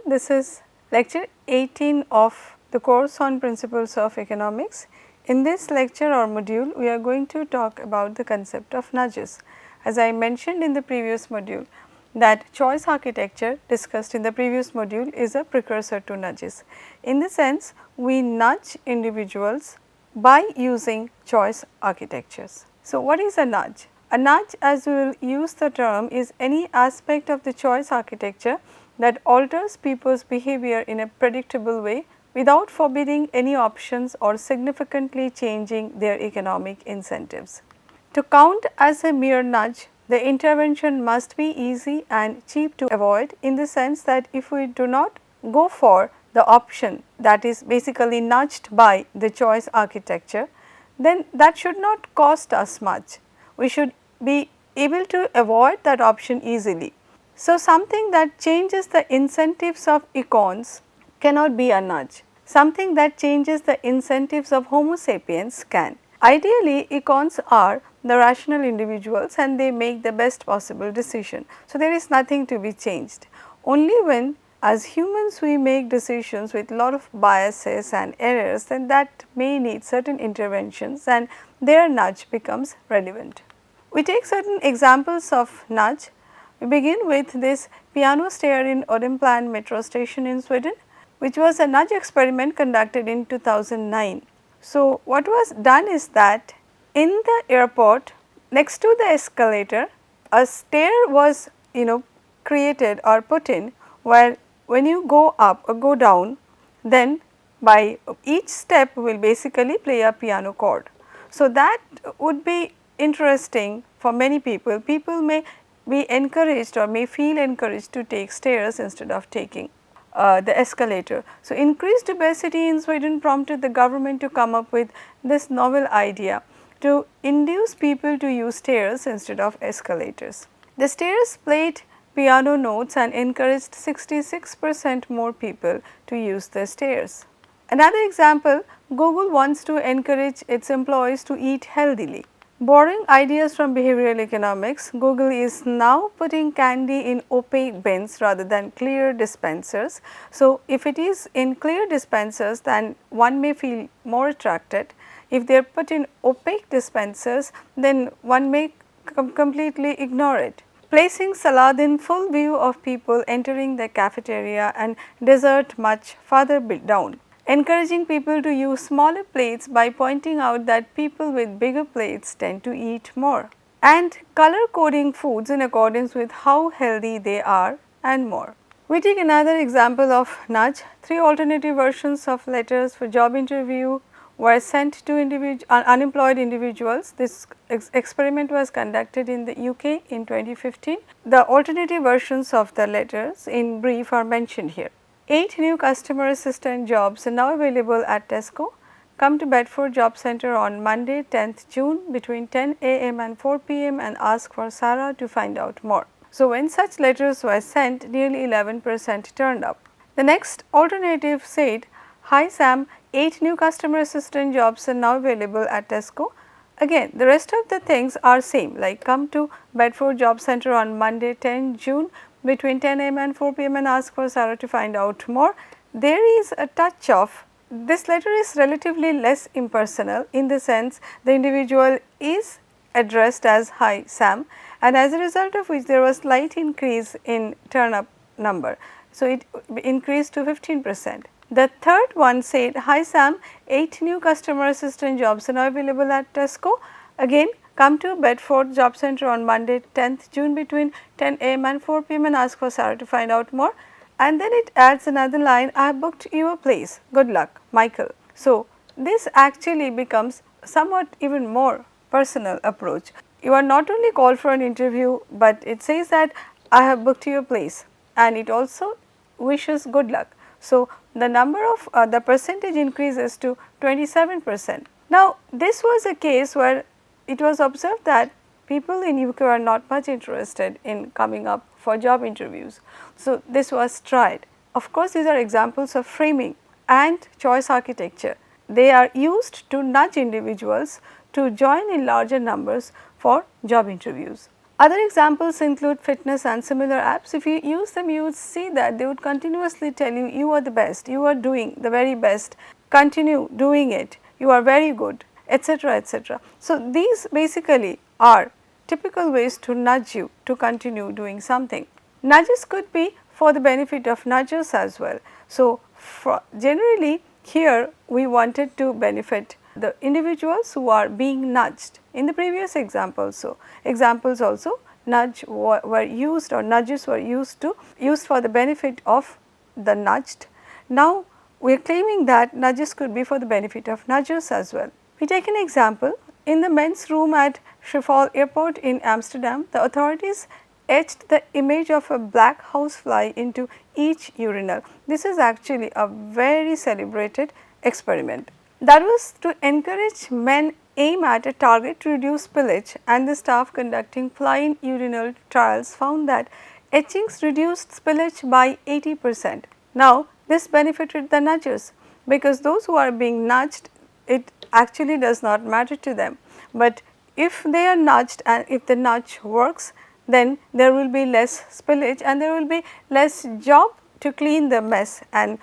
this is lecture 18 of the course on principles of economics. In this lecture or module, we are going to talk about the concept of nudges. As I mentioned in the previous module, that choice architecture discussed in the previous module is a precursor to nudges. In the sense, we nudge individuals by using choice architectures. So, what is a nudge? A nudge, as we will use the term, is any aspect of the choice architecture that alters people's behavior in a predictable way without forbidding any options or significantly changing their economic incentives. To count as a mere nudge, the intervention must be easy and cheap to avoid, in the sense that if we do not go for the option that is basically nudged by the choice architecture, then that should not cost us much. We should be able to avoid that option easily. So, something that changes the incentives of econs cannot be a nudge. Something that changes the incentives of Homo sapiens can. Ideally, econs are the rational individuals and they make the best possible decision. So, there is nothing to be changed. Only when as humans we make decisions with lot of biases and errors, then that may need certain interventions and their nudge becomes relevant. We take certain examples of nudge. We begin with this piano stair in Odenplan metro station in Sweden, which was a nudge experiment conducted in 2009. So, what was done is that in the airport next to the escalator, a stair was created or put in, where when you go up or go down, then by each step will basically play a piano chord. So, that would be interesting for many people. People may be encouraged or may feel encouraged to take stairs instead of taking the escalator. So, increased obesity in Sweden prompted the government to come up with this novel idea to induce people to use stairs instead of escalators. The stairs played piano notes and encouraged 66% more people to use the stairs. Another example, Google wants to encourage its employees to eat healthily. Borrowing ideas from behavioral economics, Google is now putting candy in opaque bins rather than clear dispensers. So, if it is in clear dispensers, then one may feel more attracted. If they are put in opaque dispensers, then one may completely ignore it. Placing salad in full view of people entering the cafeteria and dessert much farther down. Encouraging people to use smaller plates by pointing out that people with bigger plates tend to eat more, and color coding foods in accordance with how healthy they are, and more. We take another example of nudge. 3 alternative versions of letters for job interview were sent to unemployed individuals. This experiment was conducted in the UK in 2015. The alternative versions of the letters in brief are mentioned here. 8 new customer assistant jobs are now available at Tesco. Come to Bedford Job Centre on Monday 10th June between 10 am and 4 pm and ask for Sarah to find out more. So, when such letters were sent, nearly 11% turned up. The next alternative said, "Hi Sam, 8 new customer assistant jobs are now available at Tesco." Again, the rest of the things are same, like come to Bedford Job Centre on Monday 10 June between 10 am and 4 pm and ask for Sarah to find out more. There is a touch of this letter is relatively less impersonal, in the sense the individual is addressed as "Hi Sam," and as a result of which there was slight increase in turn up number. So, it increased to 15%. The third one said, "Hi Sam, 8 new customer assistant jobs are now available at Tesco." Again, come to Bedford Job Centre on Monday 10th June between 10 am and 4 pm and ask for Sarah to find out more. And then it adds another line, "I have booked you a place, good luck, Michael." So, this actually becomes somewhat even more personal approach. You are not only called for an interview, but it says that "I have booked you a place," and it also wishes good luck. So, the number of the percentage increases to 27%. Now, this was a case where it was observed that people in UK are not much interested in coming up for job interviews. So, this was tried. Of course, these are examples of framing and choice architecture. They are used to nudge individuals to join in larger numbers for job interviews. Other examples include fitness and similar apps. If you use them, you would see that they would continuously tell you, you are the best, you are doing the very best, continue doing it, you are very good, etc., etc. So, these basically are typical ways to nudge you to continue doing something. Nudges could be for the benefit of nudgers as well. So, generally here we wanted to benefit the individuals who are being nudged. In the previous examples also nudge were used, or nudges were used for the benefit of the nudged. Now, we are claiming that nudges could be for the benefit of nudgers as well. We take an example. In the men's room at Schiphol Airport in Amsterdam, the authorities etched the image of a black housefly into each urinal. This is actually a very celebrated experiment. That was to encourage men aim at a target to reduce spillage, and the staff conducting fly-in urinal trials found that etchings reduced spillage by 80%. Now, this benefited the nudgers, because those who are being nudged, it actually does not matter to them, but if they are nudged and if the nudge works, then there will be less spillage and there will be less job to clean the mess, and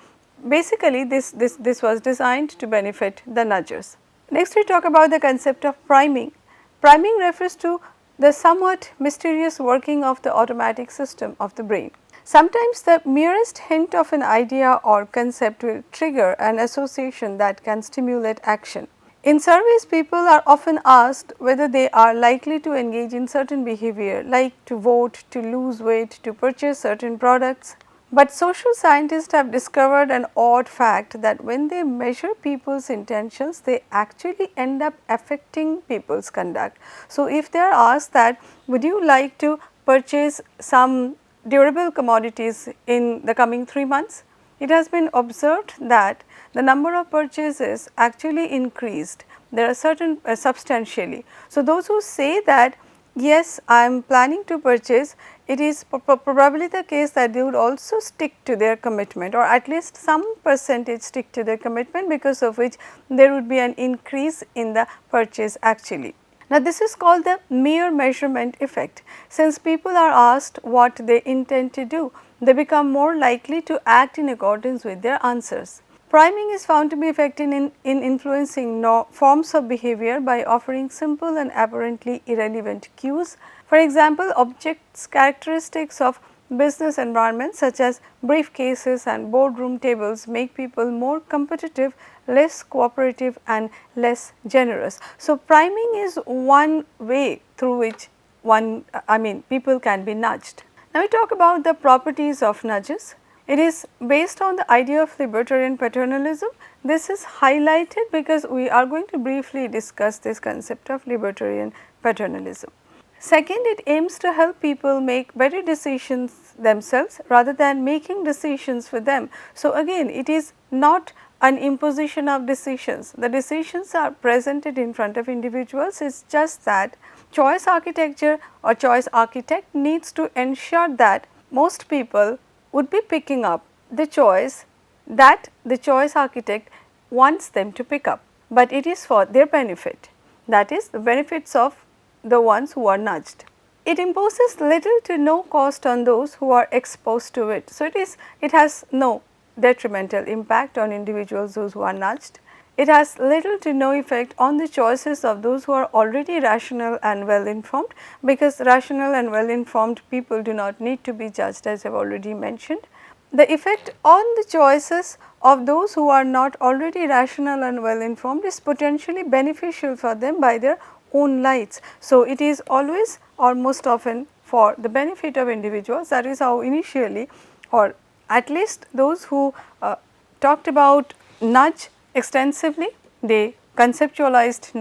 basically this was designed to benefit the nudgers. Next, we talk about the concept of priming. Priming refers to the somewhat mysterious working of the automatic system of the brain. Sometimes the merest hint of an idea or concept will trigger an association that can stimulate action. In surveys, people are often asked whether they are likely to engage in certain behavior, like to vote, to lose weight, to purchase certain products. But social scientists have discovered an odd fact that when they measure people's intentions, they actually end up affecting people's conduct. So, if they are asked that, would you like to purchase some durable commodities in the coming 3 months? It has been observed that the number of purchases actually increased. There are certain substantially. So, those who say that yes, I am planning to purchase, it is probably the case that they would also stick to their commitment, or at least some percentage stick to their commitment, because of which there would be an increase in the purchase actually. Now, this is called the mere measurement effect. Since people are asked what they intend to do, they become more likely to act in accordance with their answers. Priming is found to be effective in influencing forms of behavior by offering simple and apparently irrelevant cues. For example, objects characteristics of business environments such as briefcases and boardroom tables make people more competitive, less cooperative and less generous. So, priming is one way through which people can be nudged. Now, we talk about the properties of nudges. It is based on the idea of libertarian paternalism. This is highlighted because we are going to briefly discuss this concept of libertarian paternalism. Second, it aims to help people make better decisions themselves rather than making decisions for them. So, again it is not an imposition of decisions. The decisions are presented in front of individuals. It is just that choice architecture or choice architect needs to ensure that most people would be picking up the choice that the choice architect wants them to pick up, but it is for their benefit, that is the benefits of the ones who are nudged. It imposes little to no cost on those who are exposed to it. So, it has no detrimental impact on individuals, those who are nudged. It has little to no effect on the choices of those who are already rational and well informed, because rational and well informed people do not need to be judged, as I have already mentioned. The effect on the choices of those who are not already rational and well informed is potentially beneficial for them by their own lights. So, it is always or most often for the benefit of individuals. That is how initially, or at least those who talked about nudge extensively, they conceptualized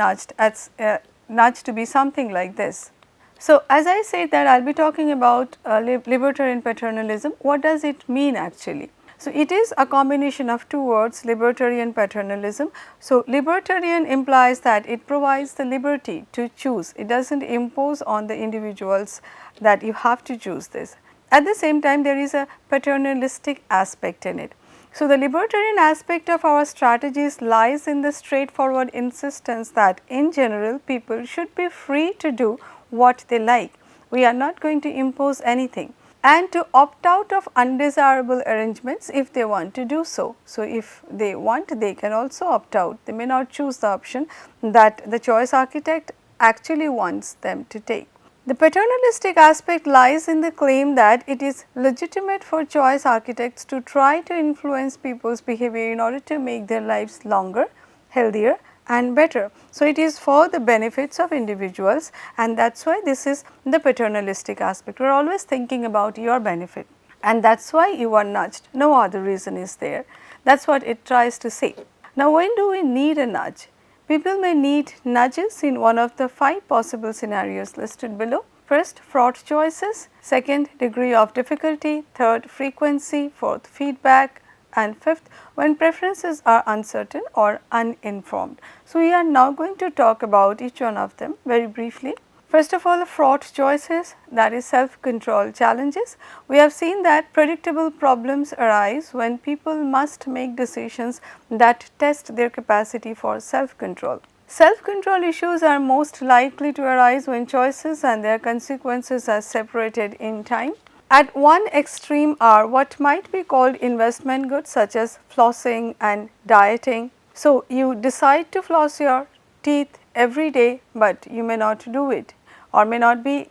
nudge to be something like this. So, as I said that I will be talking about libertarian paternalism. What does it mean actually? So, it is a combination of two words, libertarian paternalism. So, libertarian implies that it provides the liberty to choose. It does not impose on the individuals that you have to choose this. At the same time, there is a paternalistic aspect in it. So, the libertarian aspect of our strategies lies in the straightforward insistence that in general people should be free to do what they like. We are not going to impose anything, and to opt out of undesirable arrangements if they want to do so. So, if they want, they can also opt out. They may not choose the option that the choice architect actually wants them to take. The paternalistic aspect lies in the claim that it is legitimate for choice architects to try to influence people's behavior in order to make their lives longer, healthier and better. So, it is for the benefits of individuals, and that is why this is the paternalistic aspect. We are always thinking about your benefit, and that is why you are nudged, no other reason is there. That is what it tries to say. Now, when do we need a nudge? People may need nudges in one of the 5 possible scenarios listed below. First, fraught choices, second, degree of difficulty, third, frequency, fourth, feedback, and fifth, when preferences are uncertain or uninformed. So, we are now going to talk about each one of them very briefly. First of all, fraught choices, that is self-control challenges. We have seen that predictable problems arise when people must make decisions that test their capacity for self-control. Self-control issues are most likely to arise when choices and their consequences are separated in time. At one extreme are what might be called investment goods such as flossing and dieting. So, you decide to floss your teeth every day, but you may not do it or may not be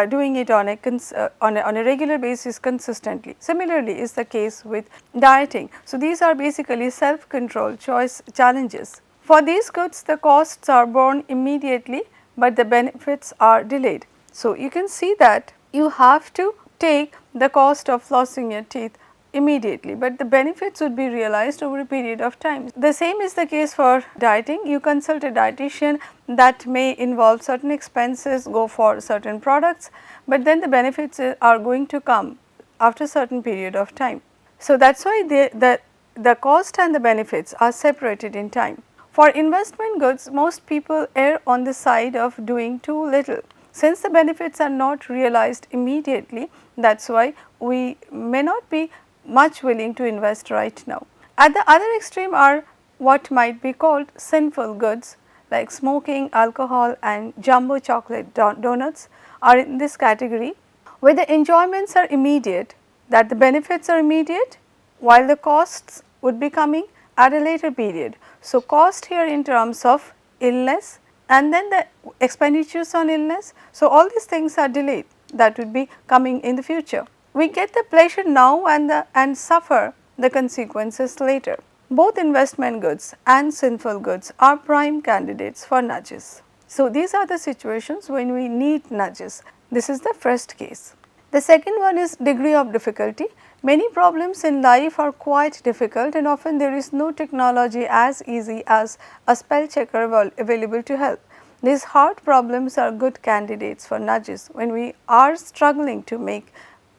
doing it on a regular basis consistently. Similarly, is the case with dieting. So, these are basically self-control choice challenges. For these goods, the costs are borne immediately, but the benefits are delayed. So, you can see that you have to take the cost of flossing your teeth immediately, but the benefits would be realized over a period of time. The same is the case for dieting. You consult a dietitian, that may involve certain expenses, go for certain products, but then the benefits are going to come after a certain period of time. So, that is why the cost and the benefits are separated in time. For investment goods, most people err on the side of doing too little. Since the benefits are not realized immediately, that is why we may not be much willing to invest right now. At the other extreme are what might be called sinful goods, like smoking, alcohol and jumbo chocolate donuts are in this category, where the enjoyments are immediate, that the benefits are immediate, while the costs would be coming at a later period. So, cost here in terms of illness and then the expenditures on illness. So, all these things are delayed, that would be coming in the future. We get the pleasure now and suffer the consequences later. Both investment goods and sinful goods are prime candidates for nudges. So, these are the situations when we need nudges. This is the first case. The second one is degree of difficulty. Many problems in life are quite difficult, and often there is no technology as easy as a spell checker available to help. These hard problems are good candidates for nudges. When we are struggling to make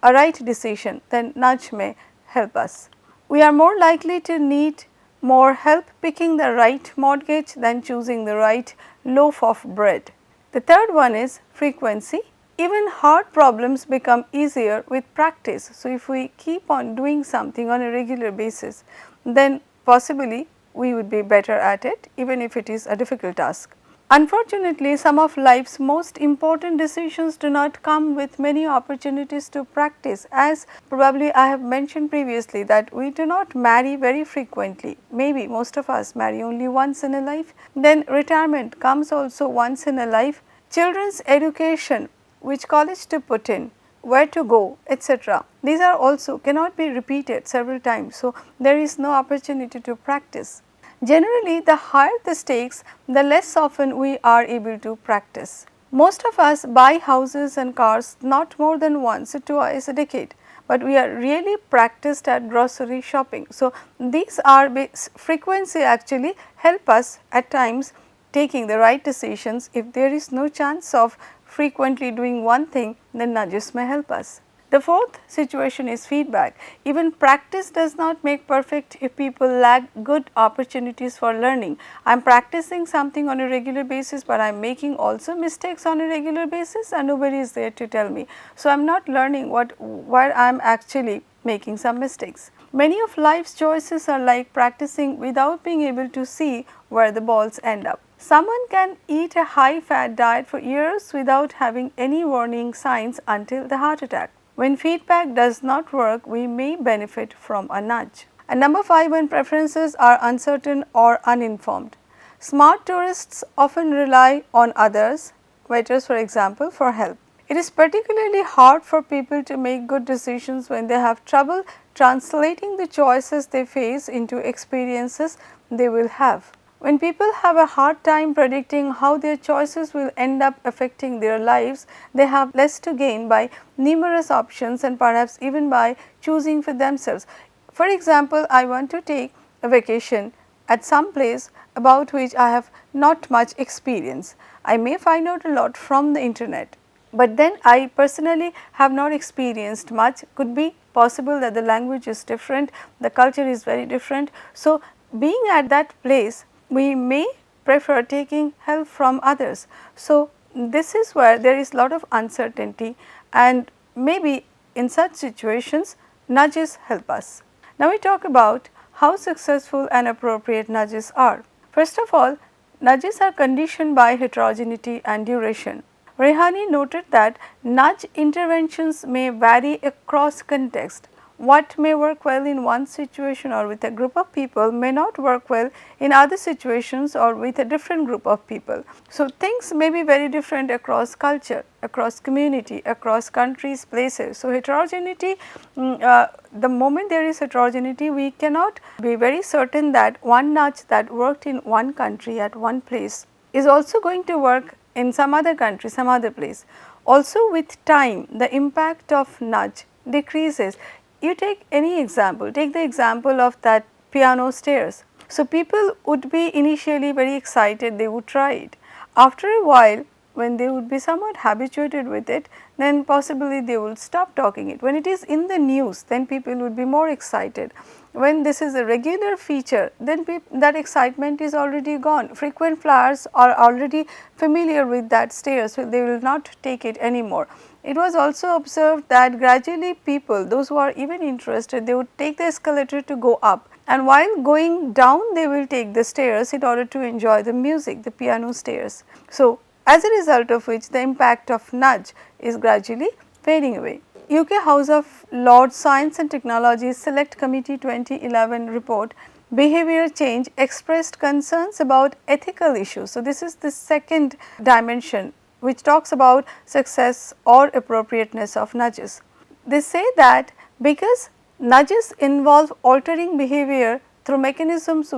a right decision, then nudge may help us. We are more likely to need more help picking the right mortgage than choosing the right loaf of bread. The third one is frequency. Even hard problems become easier with practice. So, if we keep on doing something on a regular basis, then possibly we would be better at it, even if it is a difficult task. Unfortunately, some of life's most important decisions do not come with many opportunities to practice, as probably I have mentioned previously that we do not marry very frequently. Maybe most of us marry only once in a life. Then retirement comes also once in a life. Children's education, which college to put in, where to go, etc. These are also cannot be repeated several times. So, there is no opportunity to practice. Generally, the higher the stakes, the less often we are able to practice. Most of us buy houses and cars not more than once or twice a decade, but we are really practiced at grocery shopping. So, these are frequency actually help us at times taking the right decisions. If there is no chance of frequently doing one thing, then nudges may help us. The fourth situation is feedback. Even practice does not make perfect if people lack good opportunities for learning. I am practicing something on a regular basis, but I am making also mistakes on a regular basis and nobody is there to tell me. So, I am not learning where I am actually making some mistakes. Many of life's choices are like practicing without being able to see where the balls end up. Someone can eat a high fat diet for years without having any warning signs until the heart attack. When feedback does not work, we may benefit from a nudge. And number 5, when preferences are uncertain or uninformed. Smart tourists often rely on others, waiters for example, for help. It is particularly hard for people to make good decisions when they have trouble translating the choices they face into experiences they will have. When people have a hard time predicting how their choices will end up affecting their lives, they have less to gain by numerous options and perhaps even by choosing for themselves. For example, I want to take a vacation at some place about which I have not much experience. I may find out a lot from the internet, but then I personally have not experienced much. Could be possible that the language is different, the culture is very different. So, being at that place, we may prefer taking help from others. So, this is where there is lot of uncertainty, and maybe in such situations nudges help us. Now, we talk about how successful and appropriate nudges are. First of all, nudges are conditioned by heterogeneity and duration. Rehani noted that nudge interventions may vary across context. What may work well in one situation or with a group of people may not work well in other situations or with a different group of people. So, things may be very different across culture, across community, across countries, places. So, heterogeneity, the moment there is heterogeneity, we cannot be very certain that one nudge that worked in one country at one place is also going to work in some other country, some other place. Also, with time, the impact of nudge decreases. You take any example, take the example of that piano stairs. So, people would be initially very excited, they would try it. After a while, when they would be somewhat habituated with it, then possibly they will stop talking it. When it is in the news, then people would be more excited. When this is a regular feature, then that excitement is already gone. Frequent flyers are already familiar with that stair, so they will not take it anymore. It was also observed that gradually people, those who are even interested, they would take the escalator to go up, and while going down they will take the stairs in order to enjoy the music, the piano stairs. So, as a result of which the impact of nudge is gradually fading away. UK House of Lords Science and Technology Select Committee 2011 report Behavior Change expressed concerns about ethical issues. So, this is the second dimension which talks about success or appropriateness of nudges. They say that because nudges involve altering behavior through mechanisms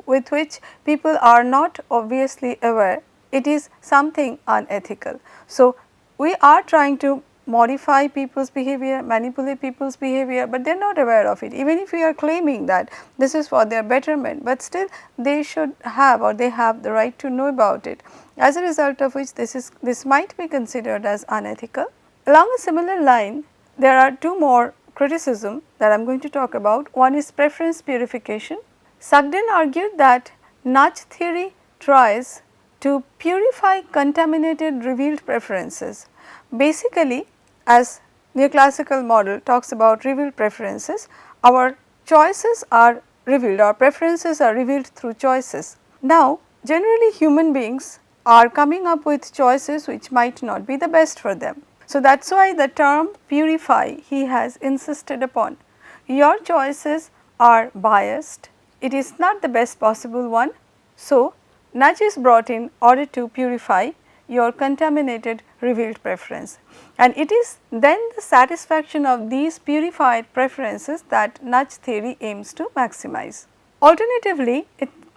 with which people are not obviously aware, it is something unethical. So, we are trying to modify people's behavior, manipulate people's behavior, but they are not aware of it. Even if we are claiming that this is for their betterment, but still they should have, or they have the right to know about it. As a result of which this might be considered as unethical. Along a similar line, there are two more criticism that I am going to talk about. One is preference purification. Sugden argued that nudge theory tries to purify contaminated revealed preferences. Basically, as neoclassical model talks about revealed preferences, our choices are revealed, our preferences are revealed through choices. Now, generally human beings are coming up with choices which might not be the best for them. So, that is why the term purify he has insisted upon. Your choices are biased, it is not the best possible one. So, nudge is brought in order to purify your contaminated revealed preference, and it is then the satisfaction of these purified preferences that nudge theory aims to maximize. Alternatively,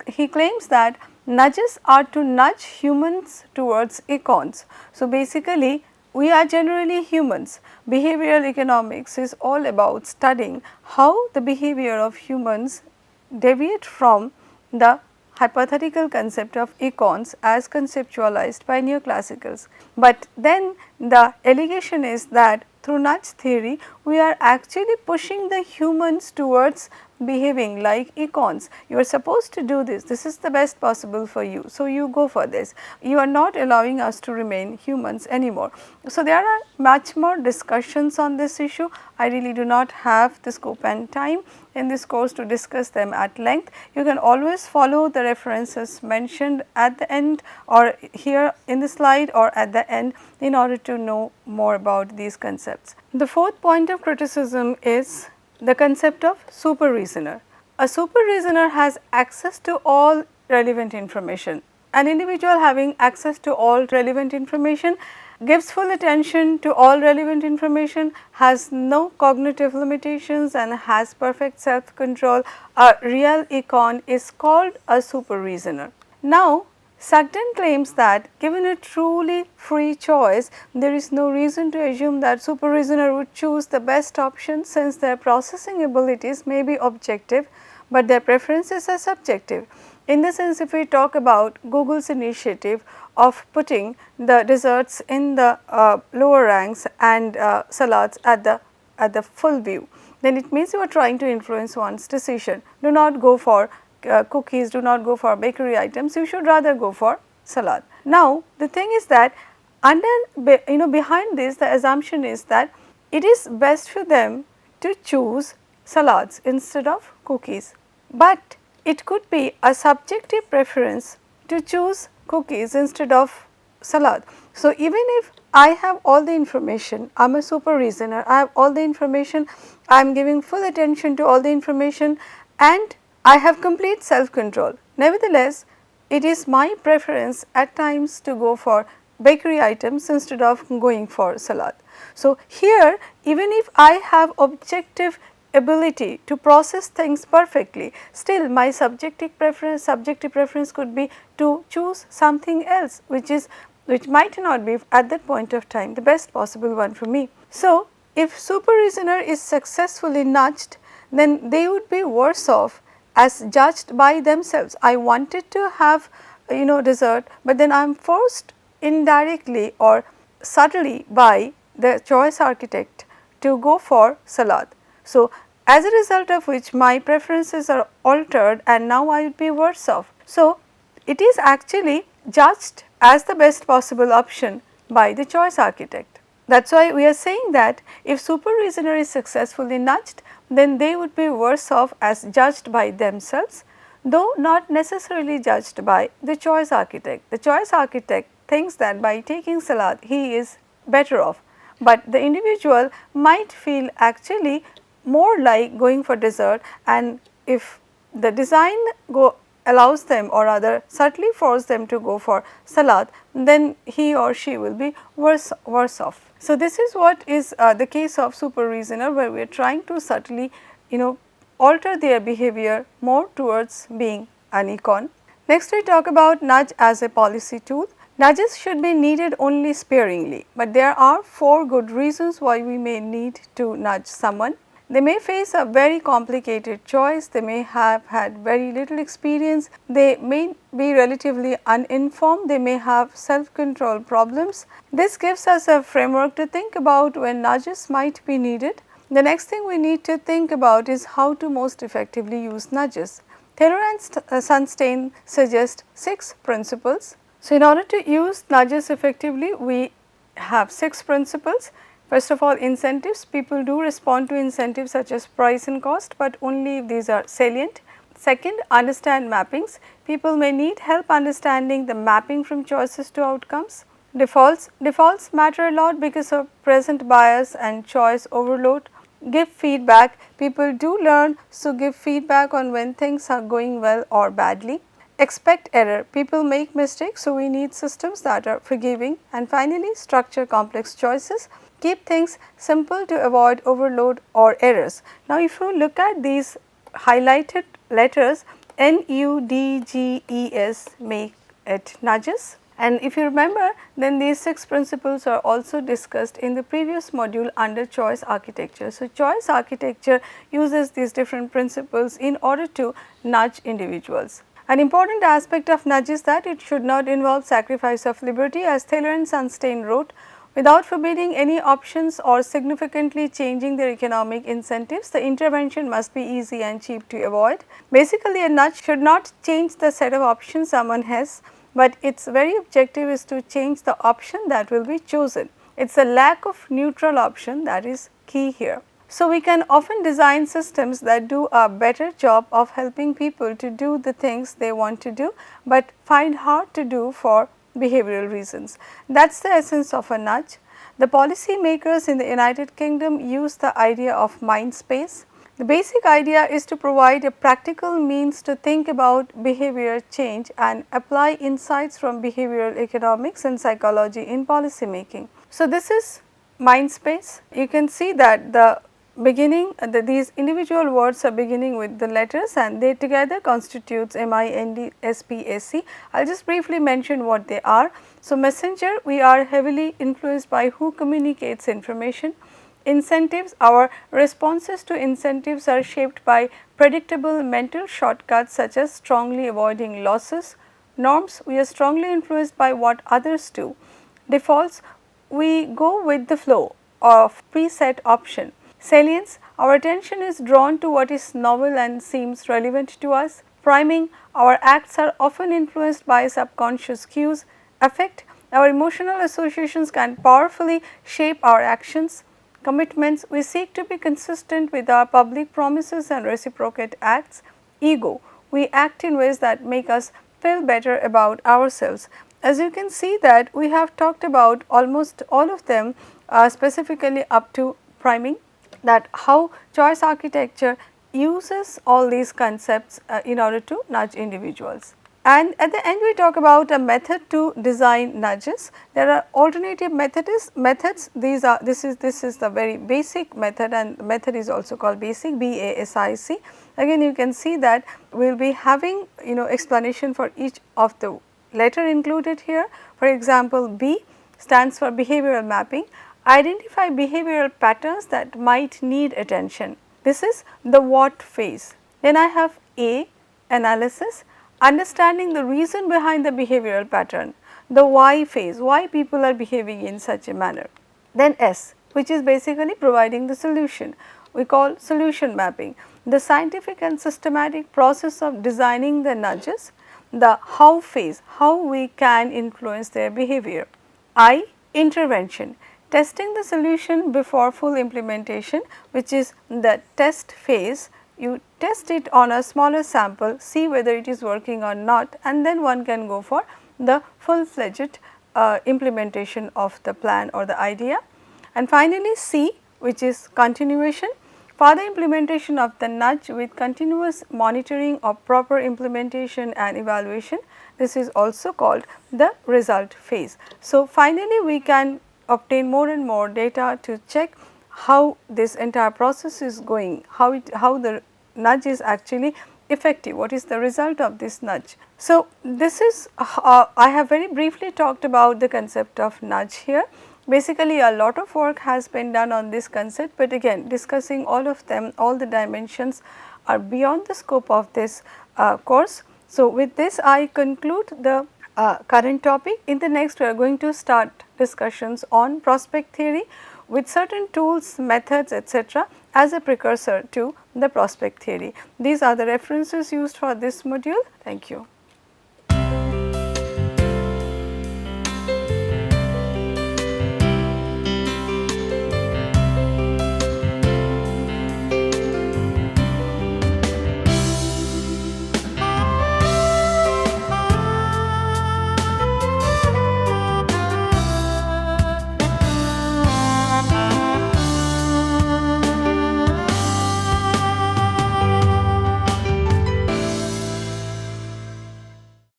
he claims that nudges are to nudge humans towards icons. So, basically we are generally humans. Behavioral economics is all about studying how the behavior of humans deviate from the hypothetical concept of icons as conceptualized by neoclassicals. But then the allegation is that through nudge theory we are actually pushing the humans towards behaving like econs. You are supposed to do this. This is the best possible for you. So, you go for this. You are not allowing us to remain humans anymore. So, there are much more discussions on this issue. I really do not have the scope and time in this course to discuss them at length. You can always follow the references mentioned at the end or here in the slide or at the end in order to know more about these concepts. The fourth point of criticism is the concept of super reasoner. A super reasoner has access to all relevant information. An individual having access to all relevant information gives full attention to all relevant information, has no cognitive limitations and has perfect self control. A real econ is called a super reasoner. Now, Sugden claims that given a truly free choice, there is no reason to assume that super reasoner would choose the best option, since their processing abilities may be objective, but their preferences are subjective. In this sense, if we talk about Google's initiative of putting the desserts in the lower ranks and salads at the full view, then it means you are trying to influence one's decision. Do not go for cookies, do not go for bakery items, you should rather go for salad. Now, the thing is that behind this, the assumption is that it is best for them to choose salads instead of cookies, but it could be a subjective preference to choose cookies instead of salad. So, even if I have all the information, I am a super reasoner, I have all the information, I am giving full attention to all the information and I have complete self control. Nevertheless, it is my preference at times to go for bakery items instead of going for salad. So, here even if I have objective ability to process things perfectly, still my subjective preference could be to choose something else which might not be at that point of time the best possible one for me. So, if super reasoner is successfully nudged, then they would be worse off as judged by themselves. I wanted to have dessert, but then I am forced indirectly or subtly by the choice architect to go for salad. So, as a result of which my preferences are altered and now I would be worse off. So, it is actually judged as the best possible option by the choice architect. That is why we are saying that if super reasoner is successfully nudged, then they would be worse off as judged by themselves, though not necessarily judged by the choice architect. The choice architect thinks that by taking salad he is better off, but the individual might feel actually more like going for dessert, and if the design allows them or rather subtly force them to go for salad, then he or she will be worse off. So, this is what is the case of super reasoner, where we are trying to subtly alter their behavior more towards being an econ. Next, we talk about nudge as a policy tool. Nudges should be needed only sparingly, but there are 4 good reasons why we may need to nudge someone. They may face a very complicated choice, they may have had very little experience, they may be relatively uninformed, they may have self-control problems. This gives us a framework to think about when nudges might be needed. The next thing we need to think about is how to most effectively use nudges. Taylor and Sunstein suggest 6 principles. So, in order to use nudges effectively, we have 6 principles. First of all, incentives. People do respond to incentives such as price and cost, but only if these are salient. Second, understand mappings. People may need help understanding the mapping from choices to outcomes. Defaults matter a lot because of present bias and choice overload. Give feedback. People do learn, so give feedback on when things are going well or badly. Expect error. People make mistakes, so we need systems that are forgiving. And finally, structure complex choices. Keep things simple to avoid overload or errors. Now, if you look at these highlighted letters, NUDGES make it nudges. And if you remember, then these 6 principles are also discussed in the previous module under choice architecture. So, choice architecture uses these different principles in order to nudge individuals. An important aspect of nudge is that it should not involve sacrifice of liberty, as Taylor and Sunstein wrote. Without forbidding any options or significantly changing their economic incentives, the intervention must be easy and cheap to avoid. Basically, a nudge should not change the set of options someone has, but its very objective is to change the option that will be chosen. It is a lack of neutral option that is key here. So, we can often design systems that do a better job of helping people to do the things they want to do, but find hard to do for behavioral reasons. That is the essence of a nudge. The policy makers in the United Kingdom use the idea of MINDSPACE. The basic idea is to provide a practical means to think about behavior change and apply insights from behavioral economics and psychology in policy making. So, this is MINDSPACE. You can see that the beginning these individual words are beginning with the letters and they together constitutes MINDSPACE. I will just briefly mention what they are. So, messenger, we are heavily influenced by who communicates information. Incentives, our responses to incentives are shaped by predictable mental shortcuts such as strongly avoiding losses. Norms, we are strongly influenced by what others do. Defaults, we go with the flow of preset option. Salience, our attention is drawn to what is novel and seems relevant to us. Priming, our acts are often influenced by subconscious cues. Affect, our emotional associations can powerfully shape our actions. Commitments, we seek to be consistent with our public promises and reciprocate acts. Ego, we act in ways that make us feel better about ourselves. As you can see that we have talked about almost all of them specifically up to priming, that how choice architecture uses all these concepts in order to nudge individuals. And at the end we talk about a method to design nudges. There are alternative methods. This is the very basic method, and method is also called basic, BASIC. Again you can see that we will be having explanation for each of the letter included here. For example, B stands for behavioral mapping. Identify behavioral patterns that might need attention. This is the what phase. Then I have A, analysis, understanding the reason behind the behavioral pattern. The why phase, why people are behaving in such a manner. Then S, which is basically providing the solution. We call solution mapping. The scientific and systematic process of designing the nudges. The how phase, how we can influence their behavior. I, intervention, testing the solution before full implementation, which is the test phase. You test it on a smaller sample, see whether it is working or not, and then one can go for the full fledged implementation of the plan or the idea. And finally, C, which is continuation, further implementation of the nudge with continuous monitoring of proper implementation and evaluation. This is also called the result phase. So, finally, we can obtain more and more data to check how this entire process is going, how the nudge is actually effective, what is the result of this nudge. So, this is I have very briefly talked about the concept of nudge here. Basically, a lot of work has been done on this concept, but again discussing all of them, all the dimensions are beyond the scope of this course. So, with this I conclude the current topic. In the next we are going to start discussions on prospect theory with certain tools, methods, etc., as a precursor to the prospect theory. These are the references used for this module. Thank you.